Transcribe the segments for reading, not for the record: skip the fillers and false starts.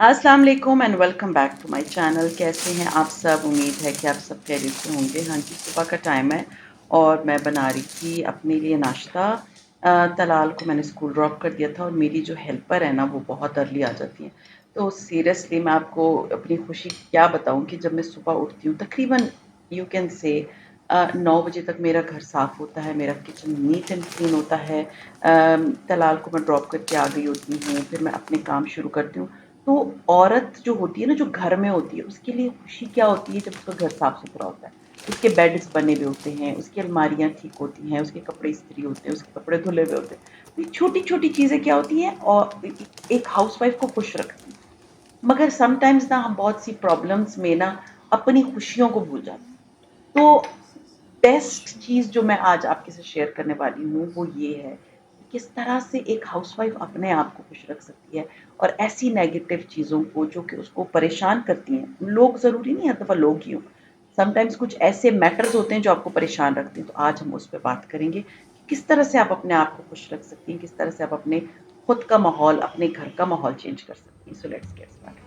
अस्सलाम वालेकुम and welcome back to my channel. कैसे हैं आप सब? उम्मीद है कि आप सब खैरियत से होंगे। हाँ जी, सुबह का टाइम है और मैं बना रही थी अपने लिए नाश्ता। तलाल को मैंने स्कूल ड्रॉप कर दिया था और मेरी जो हेल्पर है ना वो बहुत अर्ली आ जाती हैं। तो सीरियसली मैं आपको अपनी खुशी क्या बताऊँ कि जब मैं सुबह उठती हूँ तकरीबन यू कैन से 9 बजे तक मेरा घर साफ़ होता है, मेरा किचन नीट एंड क्लीन होता है। तलाल को मैं ड्रॉप करके आ गई होती हूँ, फिर मैं अपने काम शुरू करती हूँ। तो औरत जो होती है ना, जो घर में होती है, उसके लिए खुशी क्या होती है जब उसका घर साफ-सुथरा होता है। उसके बेड्स बने हुए होते हैं, उसकी अलमारियाँ ठीक होती हैं, उसके कपड़े इस्त्री होते हैं, उसके कपड़े धुले हुए होते हैं। तो ये छोटी-छोटी चीज़ें क्या होती हैं और एक हाउसवाइफ़ को खुश रखती हैं। मगर समटाइम्स ना हम बहुत सी प्रॉब्लम्स में ना अपनी खुशियों को भूल जाते हैं। तो बेस्ट चीज़ जो मैं आज आपके साथ शेयर करने वाली हूँ, वो ये है कि किस तरह से एक हाउसवाइफ़ अपने आप को खुश रख सकती है और ऐसी नेगेटिव चीज़ों को जो कि उसको परेशान करती हैं, लोग ज़रूरी नहीं हर दफ़ा लोग ही हों। समटाइम्स कुछ ऐसे मैटर्स होते हैं जो आपको परेशान रखते हैं, तो आज हम उस पे बात करेंगे कि किस तरह से आप अपने आप को खुश रख सकती हैं, किस तरह से आप अपने खुद का माहौल, अपने घर का माहौल चेंज कर सकती हैं। So let's get started.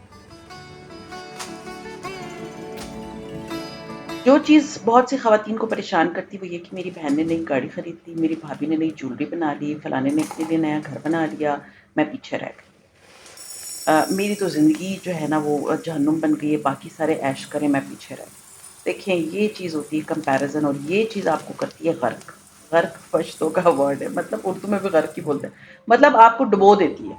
जो चीज़ बहुत सी ख़वातीन को परेशान करती है वो ये कि मेरी बहन ने नई गाड़ी खरीद ली, मेरी भाभी ने नई ज्वेलरी बना ली, फलाने ने अपने लिए नया घर बना लिया, मैं पीछे रह गई। मेरी तो ज़िंदगी जो है ना वो जहन्नुम बन गई है, बाकी सारे ऐश करें, मैं पीछे रह गई। देखिए ये चीज़ होती है कंपैरिज़न और ये चीज़ आपको करती है गर्क। गर्क पश्तो का वर्ड है, मतलब उर्दू में भी गर्क ही बोलते हैं। मतलब आपको डुबो देती है,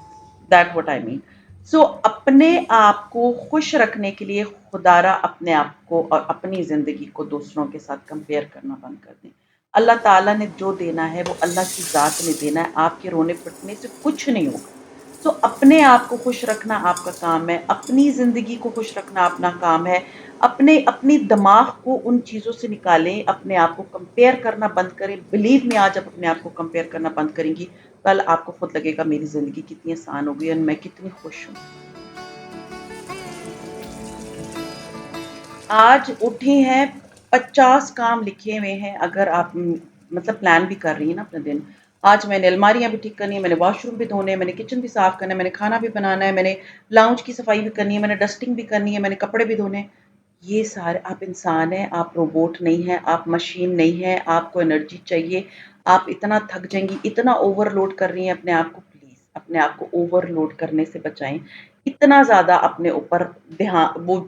दैट व्हाट आई मीन। सो अपने आप को खुश रखने के लिए खुदारा अपने आप को और अपनी ज़िंदगी को दूसरों के साथ कंपेयर करना बंद कर दें। अल्लाह ताला ने जो देना है वो अल्लाह की ज़ात ने देना है, आपके रोने-पिटने से कुछ नहीं होगा। सो अपने आप को खुश रखना आपका काम है, अपनी ज़िंदगी को खुश रखना अपना काम है। अपनी दिमाग को उन चीज़ों से निकालें, अपने आप को कंपेयर करना बंद करें। बिलीव मी आज आप अपने आप को कंपेयर करना बंद करेंगी, कल आपको खुद लगेगा मेरी ज़िंदगी कितनी आसान हो गई और मैं कितनी खुश हूँ। आज उठी हैं, 50 काम लिखे हुए हैं अगर आप मतलब प्लान भी कर रही हैं ना अपना दिन। आज मैंने अलमारियाँ भी ठीक करनी है, मैंने वॉशरूम भी धोने हैं, मैंने किचन भी साफ़ करना है, मैंने खाना भी बनाना है, मैंने लाउंज की सफाई भी करनी है, मैंने डस्टिंग भी करनी है, मैंने कपड़े भी धोने हैं। ये सारे आप इंसान हैं, आप रोबोट नहीं हैं, आप मशीन नहीं हैं, आपको एनर्जी चाहिए। आप इतना थक जाएँगी, इतना ओवरलोड कर रही हैं अपने आप को, प्लीज़ अपने आप को ओवरलोड करने से बचाएँ। इतना ज़्यादा अपने ऊपर वो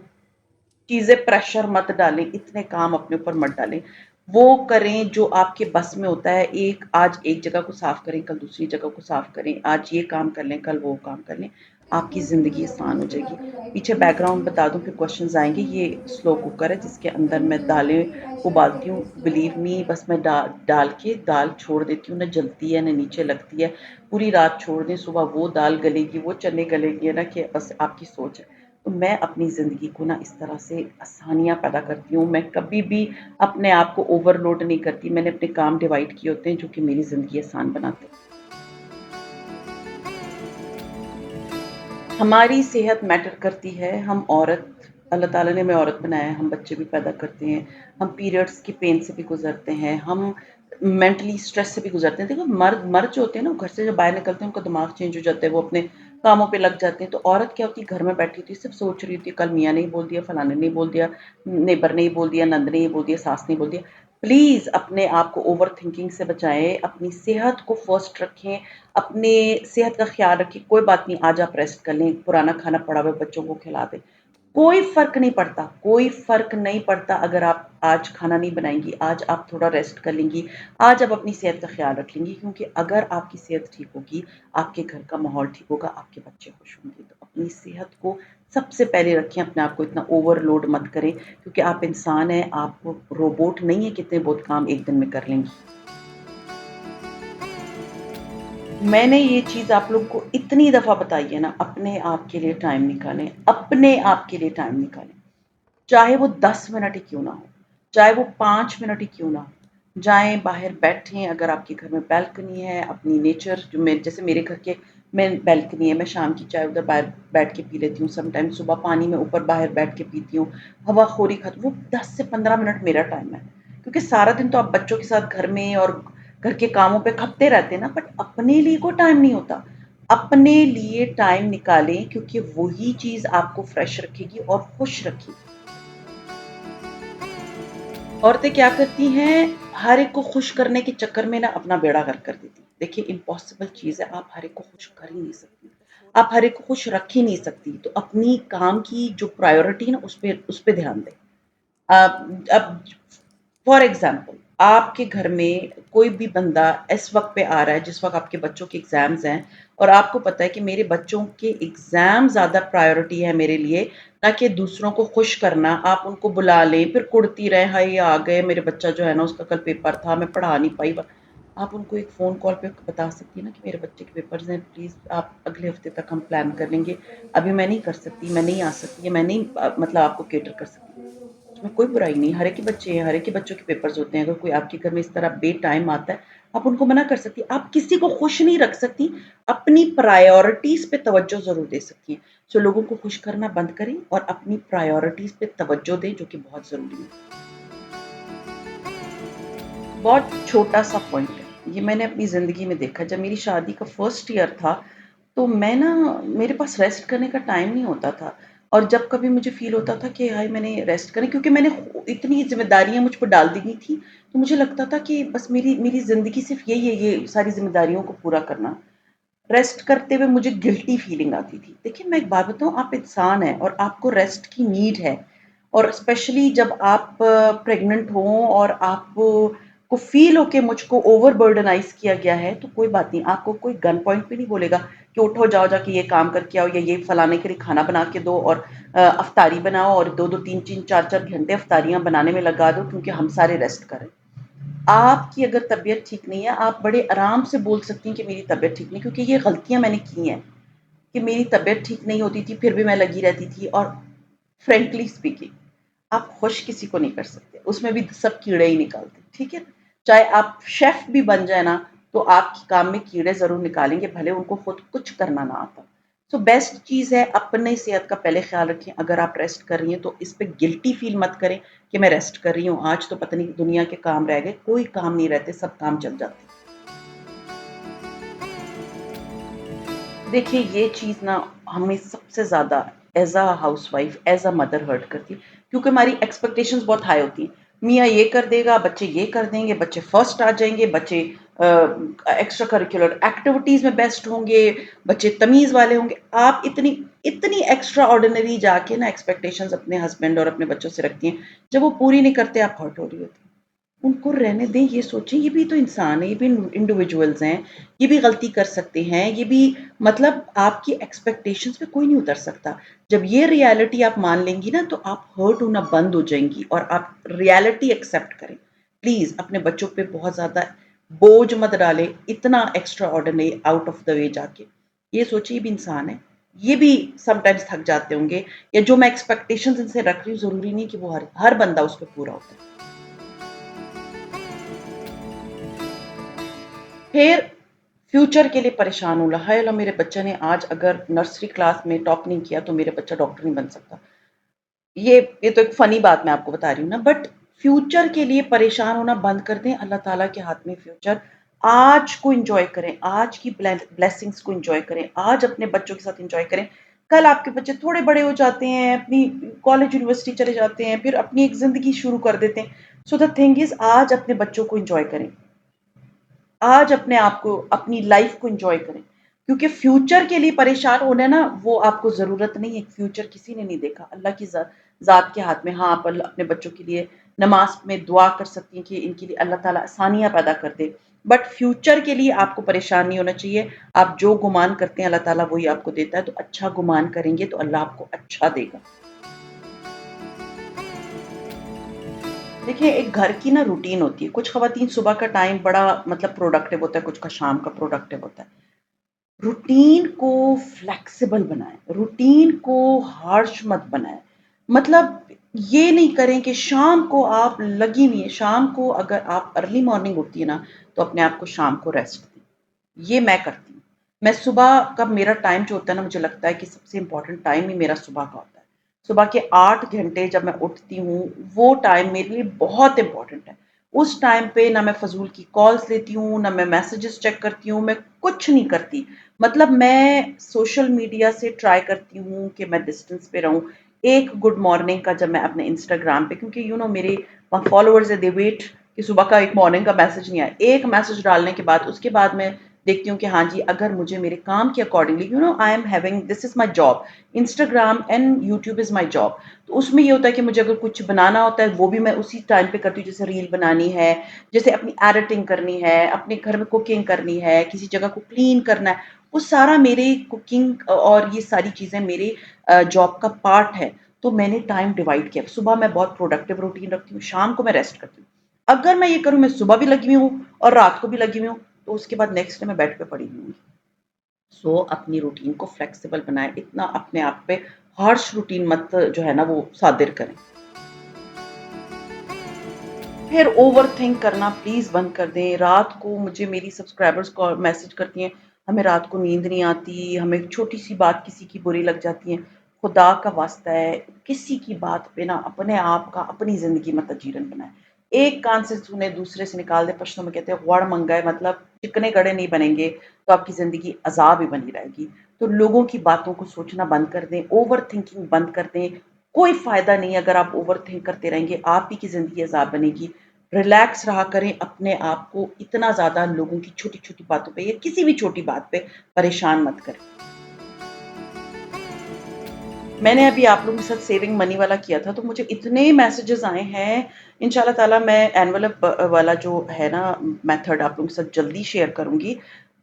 चीज़ें प्रेशर मत डालें, इतने काम अपने ऊपर मत डालें। वो करें जो आपके बस में होता है। आज एक जगह को साफ़ करें, कल दूसरी जगह को साफ़ करें। आज ये काम कर लें, कल वो काम कर लें। आपकी ज़िंदगी आसान हो जाएगी। पीछे बैकग्राउंड बता दूँ फिर क्वेश्चन्स आएँगे। ये स्लो कुकर है जिसके अंदर मैं दालें उबालती हूँ। बिलीव मी बस मैं डाल के दाल छोड़ देती हूँ, ना जलती है, ना नीचे लगती है। पूरी रात छोड़ दें, सुबह वो दाल गलेगी, वो चने गलेंगे ना कि बस आपकी सोच है। तो मैं अपनी ज़िंदगी को ना इस तरह से आसानियाँ पैदा करती हूँ। मैं कभी भी अपने आप को ओवरलोड नहीं करती। मैंने अपने काम डिवाइड किए होते हैं जो कि मेरी ज़िंदगी आसान बनाते हैं। हमारी सेहत मैटर करती है। हम औरत अल्लाह ताला ने हमें औरत बनाया है, हम बच्चे भी पैदा करते हैं, हम पीरियड्स की पेन से भी गुज़रते हैं, हम मेंटली स्ट्रेस से भी गुज़रते हैं। देखो मर्द मर्द जो होते हैं ना, वो घर से जब बाहर निकलते हैं, उनका दिमाग चेंज हो जाता है, वो अपने कामों पे लग जाते हैं। तो औरत क्या होती है, घर में बैठी होती है, सिर्फ़ सोच रही होती है, कल मियाँ ने ये बोल दिया, फलाने ने ये बोल दिया, नेबर ने ये बोल दिया, नंद ने ये बोल दिया, सास ने बोल दिया। प्लीज़ अपने आप को ओवरथिंकिंग से बचाएँ, अपनी सेहत को फर्स्ट रखें, अपने सेहत का ख़्याल रखिए। कोई बात नहीं, आज आप रेस्ट कर लें, पुराना खाना पड़ा हुआ है, बच्चों को खिला दें। कोई फ़र्क नहीं पड़ता, कोई फ़र्क नहीं पड़ता अगर आप आज खाना नहीं बनाएँगी, आज आप थोड़ा रेस्ट कर लेंगी, आज आप अपनी सेहत का ख़्याल रख लेंगी क्योंकि अगर आपकी सेहत ठीक होगी, आपके घर का माहौल ठीक होगा, आपके बच्चे खुश होंगे। तो अपनी सेहत को सबसे पहले रखें, अपने आप को इतना ओवरलोड मत करें क्योंकि आप इंसान हैं, आप रोबोट नहीं हैं, कितने बहुत काम एक दिन में कर लेंगी। मैंने ये चीज़ आप लोग को इतनी दफ़ा बताई है ना, अपने आप के लिए टाइम निकालें, अपने आप के लिए टाइम निकालें। चाहे वो 10 मिनट ही क्यों ना हो, चाहे वो 5 मिनट ही क्यों ना हो। जाएँ बाहर बैठें, अगर आपके घर में बालकनी है, अपनी नेचर जो मेरे जैसे मेरे घर के में बालकनी है, मैं शाम की चाय उधर बाहर बैठ के पी लेती हूँ, समटाइम्स सुबह पानी में ऊपर बाहर बैठ के पीती हूँ, हवाखोरी खाती हूँ, वो 10 से 15 मिनट मेरा टाइम है। क्योंकि सारा दिन तो आप बच्चों के साथ घर में और घर के कामों पे खपते रहते हैं ना, बट अपने लिए को टाइम नहीं होता। अपने लिए टाइम निकालें क्योंकि वही चीज़ आपको फ्रेश रखेगी और खुश रखेगी। औरतें क्या करती हैं, हर एक को खुश करने के चक्कर में ना अपना बेड़ा गर्क कर देती हैं। देखिए इम्पॉसिबल चीज़ है, आप हर एक को खुश कर ही नहीं सकती। आप हर एक को खुश रख ही नहीं सकती। तो अपनी काम की जो प्रायोरिटी है ना उस पे ध्यान दें। अब फॉर एग्ज़ाम्पल आपके घर में कोई भी बंदा इस वक़्त पे आ रहा है जिस वक़्त आपके बच्चों के एग्ज़ाम्स हैं और आपको पता है कि मेरे बच्चों के एग्ज़ाम ज़्यादा प्रायोरिटी है मेरे लिए, ना कि दूसरों को खुश करना। आप उनको बुला लें, फिर कुढ़ती रहें, हाय ये आ गए, मेरे बच्चा जो है ना उसका कल पेपर था, मैं पढ़ा नहीं पाई। आप उनको एक फ़ोन कॉल पे बता सकती हैं ना कि मेरे बच्चे के पेपर्स हैं, प्लीज़ आप अगले हफ़्ते तक हम प्लान कर लेंगे। अभी मैं नहीं कर सकती, मैं नहीं आ सकती या मैं नहीं मतलब आपको कैटर कर सकती। उसमें कोई बुराई नहीं, हर एक के बच्चे हैं, हर एक के बच्चों के पेपर्स होते हैं। अगर कोई आपके घर में इस तरह बे-टाइम आता है, आप उनको मना कर सकती हैं। आप किसी को खुश नहीं रख सकती, अपनी प्रायोरिटीज़ पे तवज्जो ज़रूर दे सकती हैं। सो लोगों को खुश करना बंद करें और अपनी प्रायोरिटीज़ पे तवज्जो दें, जो कि बहुत ज़रूरी है। बहुत छोटा-सा पॉइंट है, ये मैंने अपनी ज़िंदगी में देखा। जब मेरी शादी का फर्स्ट ईयर था, तो मैं ना मेरे पास रेस्ट करने का टाइम नहीं होता था और जब कभी मुझे फ़ील होता था कि हाय मैंने रेस्ट करें क्योंकि मैंने इतनी ज़िम्मेदारियाँ मुझ पे डाल दी गई थी, तो मुझे लगता था कि बस मेरी मेरी ज़िंदगी सिर्फ़ यही है, ये सारी ज़िम्मेदारियों को पूरा करना। रेस्ट करते हुए मुझे गिल्टी फीलिंग आती थी। देखिए मैं एक बात बताऊँ, आप इंसान हैं और आपको रेस्ट की नीड है और स्पेशली जब आप प्रेग्नेंट हों और आपको फ़ील हो कि मुझको ओवरबर्डनाइज़ किया गया है, तो कोई बात नहीं, आपको कोई गन पॉइंट पे नहीं बोलेगा कि उठो जाओ जाके ये काम करके आओ या ये फलाने के लिए खाना बना के दो और अफ्तारी बनाओ और 2-2 3-3 4-4 घंटे अफ्तारियाँ बनाने में लगा दो क्योंकि हम सारे रेस्ट कर रहे हैं। आपकी अगर तबीयत ठीक नहीं है, आप बड़े आराम से बोल सकती हैं कि मेरी तबीयत ठीक नहीं, क्योंकि ये गलतियाँ मैंने की हैं कि मेरी तबीयत ठीक नहीं होती थी, फिर भी मैं लगी रहती थी और फ्रैंकली स्पीकिंग आप खुश किसी को नहीं कर सकते, उसमें भी सब कीड़े ही निकालते, ठीक है? चाहे आप शेफ़ भी बन जाए ना, तो आपके काम में कीड़े ज़रूर निकालेंगे, भले उनको खुद कुछ करना ना आता। सो बेस्ट चीज़ है अपने सेहत का पहले ख़्याल रखें, अगर आप रेस्ट कर रही हैं तो इस पे गिल्टी फ़ील मत करें कि मैं रेस्ट कर रही हूँ, आज तो पता नहीं दुनिया के काम रह गए, कोई काम नहीं रहते, सब काम चल जाते हैं। देखिए ये चीज़ ना हमें सबसे ज़्यादा as a housewife, as a mother hurt करती है क्योंकि हमारी एक्सपेक्टेशंस बहुत हाई होती हैं। मियाँ ये कर देगा, बच्चे ये कर देंगे, बच्चे फर्स्ट आ जाएँगे, बच्चे एक्स्ट्रा करिकुलर एक्टिविटीज़ में बेस्ट होंगे, बच्चे तमीज़ वाले होंगे। आप इतनी इतनी एक्स्ट्रा ऑर्डिनरी जाके ना एक्सपेक्टेशंस अपने हस्बैंड और अपने बच्चों से रखती हैं। जब वो पूरी नहीं करते आप हर्ट हो रही होती हैं। उनको रहने दें, ये सोचें ये भी तो इंसान है, ये भी इंडिविजुअल्स हैं, ये भी गलती कर सकते हैं, ये भी मतलब आपकी एक्सपेक्टेशंस पे कोई नहीं उतर सकता। जब ये रियलिटी आप मान लेंगी ना तो आप हर्ट होना बंद हो जाएँगी और आप रियलिटी एक्सेप्ट करें। प्लीज़ अपने बच्चों पे बहुत ज़्यादा बोझ मत डालें, इतना extra ordinary out of the way जाके। ये सोचिए ये भी इंसान है, ये भी समटाइम्स थक जाते होंगे या जो मैं एक्सपेक्टेशंस इनसे रख रही हूँ ज़रूरी नहीं कि वो हर बंदा उस पे पूरा होता है। फिर फ्यूचर के लिए परेशान होना, हाय अल्लाह मेरे बच्चे ने आज अगर नर्सरी क्लास में टॉप नहीं किया तो मेरा बच्चा डॉक्टर नहीं बन सकता। ये तो एक फ़नी बात मैं आपको बता रही हूँ ना, बट फ्यूचर के लिए परेशान होना बंद कर दें, अल्लाह ताला के हाथ में फ्यूचर। आज को एन्जॉय करें, आज की ब्लेसिंग्स को एन्जॉय करें, आज अपने बच्चों के साथ एन्जॉय करें। कल आपके बच्चे थोड़े बड़े हो जाते हैं, अपनी कॉलेज यूनिवर्सिटी चले जाते हैं, फिर अपनी एक ज़िंदगी शुरू कर देते हैं। सो द थिंग इज़ आज अपने बच्चों को एन्जॉय करें। आज अपने आप को, अपनी लाइफ को एन्जॉय करें। क्योंकि फ्यूचर के लिए परेशान होना ना वो आपको ज़रूरत नहीं है, फ्यूचर किसी ने नहीं देखा, अल्लाह की ज़ात के हाथ में। हाँ, आप अपने बच्चों के लिए नमाज़ में दुआ कर सकती हैं कि इनके लिए अल्लाह ताला आसानियाँ पैदा कर दे। बट फ्यूचर के लिए आपको परेशान नहीं होना चाहिए। आप जो गुमान करते हैं अल्लाह ताला वही आपको देता है, तो अच्छा गुमान करेंगे तो अल्लाह आपको अच्छा देगा। देखिए, एक घर की ना रूटीन होती है, कुछ ख़वातीन सुबह का टाइम बड़ा मतलब प्रोडक्टिव होता है, कुछ का शाम का प्रोडक्टिव होता है। रूटीन को फ्लेक्सिबल बनाएँ, रूटीन को हार्श मत बनाएँ। मतलब ये नहीं करें कि शाम को आप लगी हुई हैं, शाम को अगर आप अर्ली मॉर्निंग उठती हैं ना, तो अपने आप को शाम को रेस्ट दें। ये मैं करती हूँ। मैं सुबह का मेरा टाइम जो होता है ना, मुझे लगता है कि सबसे इम्पोर्टेंट टाइम ही मेरा सुबह का होता है। सुबह के 8 घंटे जब मैं उठती हूँ, वो टाइम मेरे लिए बहुत इम्पोर्टेंट है। उस टाइम पे ना मैं फ़ज़ूल की कॉल्स लेती हूँ, ना मैं मैसेजेस चेक करती हूँ, मैं कुछ नहीं करती। मतलब मैं सोशल मीडिया से ट्राई करती हूँ कि मैं डिस्टेंस पे रहूँ। एक गुड मॉर्निंग का जब मैं अपने इंस्टाग्राम पे, क्योंकि मेरे फॉलोअर्स हैं, दे वेट कि सुबह का एक मॉर्निंग का मैसेज नहीं आया। एक मैसेज डालने के बाद उसके बाद मैं देखती हूँ कि हाँ जी, अगर मुझे मेरे काम के accordingly I am having, this is my job, Instagram and YouTube is my job. तो उसमें ये होता है कि मुझे अगर कुछ बनाना होता है, वो भी मैं उसी टाइम पे करती हूँ। जैसे रील बनानी है, जैसे अपनी एडिटिंग करनी है, अपने घर में कुकिंग करनी है, किसी जगह को क्लीन करना है, वो सारा मेरे कुकिंग और ये सारी चीज़ें मेरे जॉब का पार्ट है। तो मैंने टाइम डिवाइड किया। सुबह मैं बहुत प्रोडक्टिव रूटीन रखती हूँ, शाम को मैं रेस्ट करती हूँ। अगर मैं ये करूँ, मैं सुबह भी लगी हुई हूँ और रात को भी लगी हुई हूँ, तो उसके बाद नेक्स्ट डे मैं बेड पे पड़ी हुई हूँ। सो अपनी रूटीन को फ्लेक्सिबल बनाएँ, इतना अपने आप पे हार्श रूटीन मत जो है ना वो सादिर करें। फिर ओवरथिंक करना प्लीज़ बंद कर दें। रात को मुझे मेरी सब्सक्राइबर्स कॉल मैसेज करती हैं, हमें रात को नींद नहीं आती, हमें छोटी-सी बात किसी की बुरी लग जाती है। खुदा का वास्ता है, किसी की बात पे ना अपने आप का अपनी ज़िंदगी मत अजीरन बनाएँ। एक कान से सुने दूसरे से निकाल दें, पश्तो में कहते हैं गौड़ मंगाए, मतलब चिकने गड़े नहीं बनेंगे, तो आपकी ज़िंदगी अज़ाब ही बनी रहेगी। तो लोगों की बातों को सोचना बंद कर दें, ओवरथिंकिंग बंद कर दें। कोई फ़ायदा नहीं है अगर आप ओवरथिंक करते रहेंगे, आप ही की ज़िंदगी अज़ाब बनेगी। रिलैक्स रहा करें, अपने आप को इतना ज़्यादा लोगों की छोटी-छोटी बातों पे या किसी भी छोटी बात पे परेशान मत करें। मैंने अभी आप लोगों के साथ सेविंग मनी वाला किया था, तो मुझे इतने मैसेजेस आए हैं। इंशाल्लाह ताला मैं एनवेलप वाला जो है ना मेथड आप लोगों के साथ जल्दी शेयर करूँगी।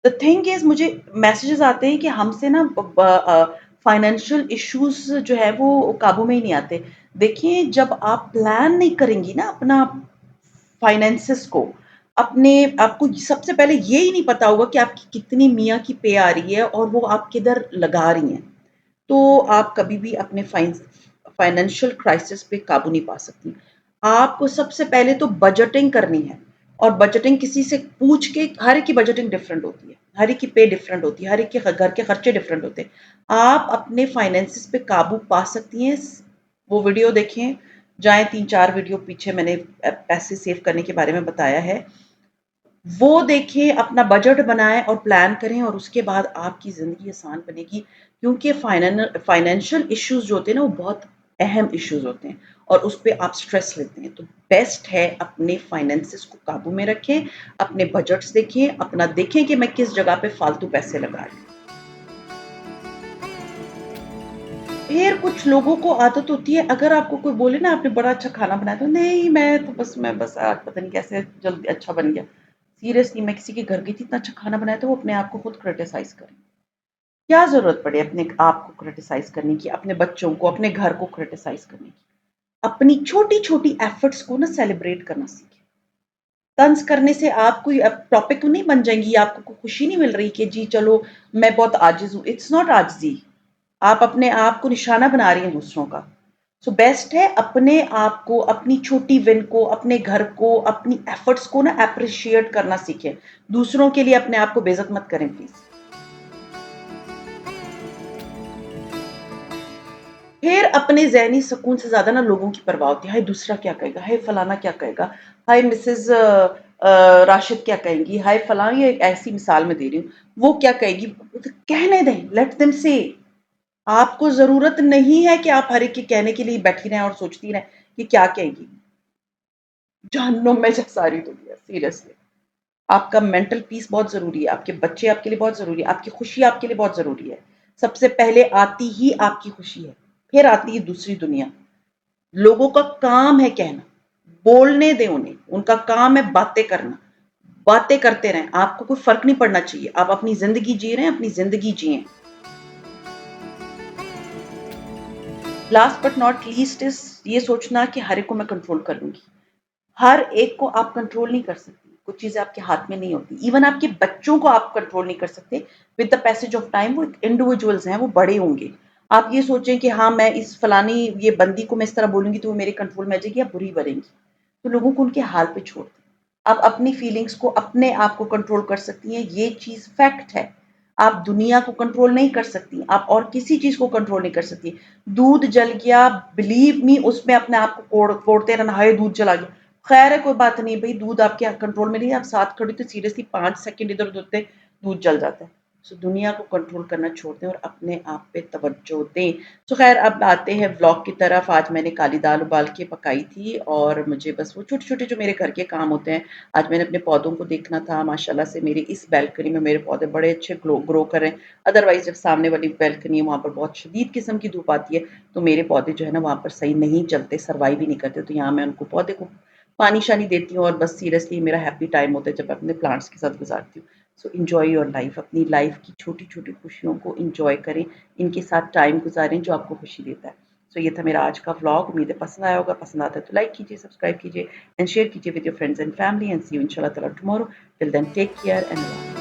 द थिंग इज़, मुझे मैसेजेस आते हैं कि हमसे ना फाइनेंशियल इश्यूज़ जो है वो काबू में ही नहीं आते। देखिए, जब आप प्लान नहीं करेंगी ना अपना फाइनेंसेस को, अपने आपको सबसे पहले ये ही नहीं पता होगा कि आपकी कितनी मियाँ की पे आ रही है और वो आप किधर लगा रही हैं। तो आप कभी भी अपने फाइनेंशियल क्राइसिस पे काबू नहीं पा सकती। आपको सबसे पहले तो बजटिंग करनी है, और बजटिंग किसी से पूछ के, हर एक की बजटिंग डिफरेंट होती है, हर एक की पे डिफरेंट होती है, हर एक के घर के खर्चे डिफरेंट होते हैं। आप अपने फाइनेंसेस पे काबू पा सकती हैं। वो वीडियो देखें, जाएँ 3-4 वीडियो पीछे, मैंने पैसे सेव करने के बारे में बताया है। वो देखें, अपना बजट बनाएँ और प्लान करें, और उसके बाद आपकी ज़िंदगी आसान बनेगी, क्योंकि फाइनेंशियल इश्यूज़ जो होते हैं ना, वो बहुत अहम इश्यूज़ होते हैं और उस पे आप स्ट्रेस लेते हैं। तो बेस्ट है अपने फाइनेंसेस को काबू में रखें, अपने बजट्स देखें, अपना देखें कि मैं किस जगह पे फालतू पैसे लगा रही हूँ। फिर कुछ लोगों को आदत होती है, अगर आपको कोई बोले ना आपने बड़ा अच्छा खाना बनाया, तो नहीं मैं बस आज पता नहीं कैसे जल्दी अच्छा बन गया। सीरियसली मैं किसी के घर गई थी, इतना अच्छा खाना बनाया था, वो अपने आप को खुद क्रिटिसाइज़ करें। क्या ज़रूरत पड़ी अपने आप को क्रिटिसाइज़ करने की, अपने बच्चों को, अपने घर को क्रिटिसाइज़ करने की। अपनी छोटी-छोटी एफर्ट्स को ना सेलिब्रेट करना सीखें। तंज़ करने से आप कोई टॉपिक नहीं बन जाएँगी, आपको कोई खुशी नहीं मिल रही कि जी चलो मैं बहुत आजिज़ हूँ, इट्स नॉट आजिज़ी। आप अपने आप को निशाना बना रही हैं दूसरों का। सो बेस्ट है अपने आप को, अपनी छोटी विन को, अपने घर को, अपनी एफर्ट्स को ना एप्रिशिएट करना सीखें। दूसरों के लिए अपने आप को बेइज़्ज़त मत करें प्लीज़। फिर अपने ज़हनी सुकून से ज़्यादा ना लोगों की परवाह होती है। हाय दूसरा क्या कहेगा? हाय फलाना क्या कहेगा? हाय मिसेज़ राशिद क्या कहेंगी? हाय फलाँ, ये एक ऐसी मिसाल मैं दे रही हूँ। वो क्या कहेगी? तो कहने दें, लेट देम से। आपको ज़रूरत नहीं है कि आप हर एक के कहने के लिए बैठी रहें और सोचती रहें कि क्या कहेगी। जहन्नुम में जा सारी दुनिया, सीरियसली। आपका मेंटल पीस बहुत ज़रूरी है, आपके बच्चे आपके लिए बहुत ज़रूरी है, आपकी खुशी आपके लिए बहुत ज़रूरी है। सबसे पहले आती ही आपकी खुशी है, फिर आती है दूसरी दुनिया। लोगों का काम है कहना, बोलने दें उन्हें, उनका काम है बातें करना। बातें करते रहें, आपको कोई फ़र्क नहीं पड़ना चाहिए। आप अपनी ज़िंदगी जी रहे हैं, अपनी ज़िंदगी जिएँ। Last but not least is ये सोचना कि हर एक को मैं कंट्रोल कर लूँगी। हर एक को आप कंट्रोल नहीं कर सकती, कुछ चीज़ें आपके हाथ में नहीं होती। इवन आपके बच्चों को आप कंट्रोल नहीं कर सकते। With the passage of time वो इंडिविजुअल्स हैं, वो बड़े होंगे। आप ये सोचें कि हाँ, मैं इस फलानी ये बंदी को मैं इस तरह बोलूँगी तो वो मेरे कंट्रोल में आ जाएगी या बुरी बनेगी। तो लोगों को उनके हाल पे छोड़ दें। आप अपनी फीलिंग्स को, अपने आप को कंट्रोल कर सकती हैं, ये चीज़ फैक्ट है। आप दुनिया को कंट्रोल नहीं कर सकती, आप और किसी चीज़ को कंट्रोल नहीं कर सकती। दूध जल गया, बिलीव मी उसमें अपने आप को कोड़ते रहना, हाय दूध जला गया। खैर है, कोई बात नहीं भई, दूध आपके कंट्रोल में नहीं है, आप साथ खड़ी तो सीरियसली 5 सेकंड इधर-उधर होते दूध जल जाता है। सो दुनिया को कंट्रोल करना छोड़ दें और अपने आप पे तवज्जो दें। सो खैर अब आते हैं व्लॉग की तरफ। आज मैंने काली दाल उबाल के पकाई थी और मुझे बस वो छोटे-छोटे जो मेरे घर के काम होते हैं, आज मैंने अपने पौधों को देखना था। माशाल्लाह से मेरी इस बालकनी में मेरे पौधे बड़े अच्छे ग्रो कर रहे हैं। अदरवाइज़ जब सामने वाली बालकनी है वहाँ पर बहुत शदीद किस्म की धूप आती है, तो मेरे पौधे जो है ना वहाँ पर सही नहीं चलते, सर्वाइव ही नहीं करते। तो यहाँ मैं उनको पौधे को पानी-शानी देती हूँ और बस सीरियसली मेरा हैप्पी टाइम होता है जब मैं अपने प्लांट्स के साथ गुज़ारती हूँ। सो एन्जॉय योर लाइफ़, अपनी लाइफ़ की छोटी-छोटी खुशियों को एन्जॉय करें, इनके साथ टाइम गुज़ारें जो आपको खुशी देता है। सो ये था मेरा आज का व्लॉग, उम्मीद है पसंद आया होगा। पसंद आता है तो लाइक कीजिए, सब्सक्राइब कीजिए एंड शेयर कीजिए with your friends and family and see you इंशाल्लाह ताला tomorrow. Till then take care and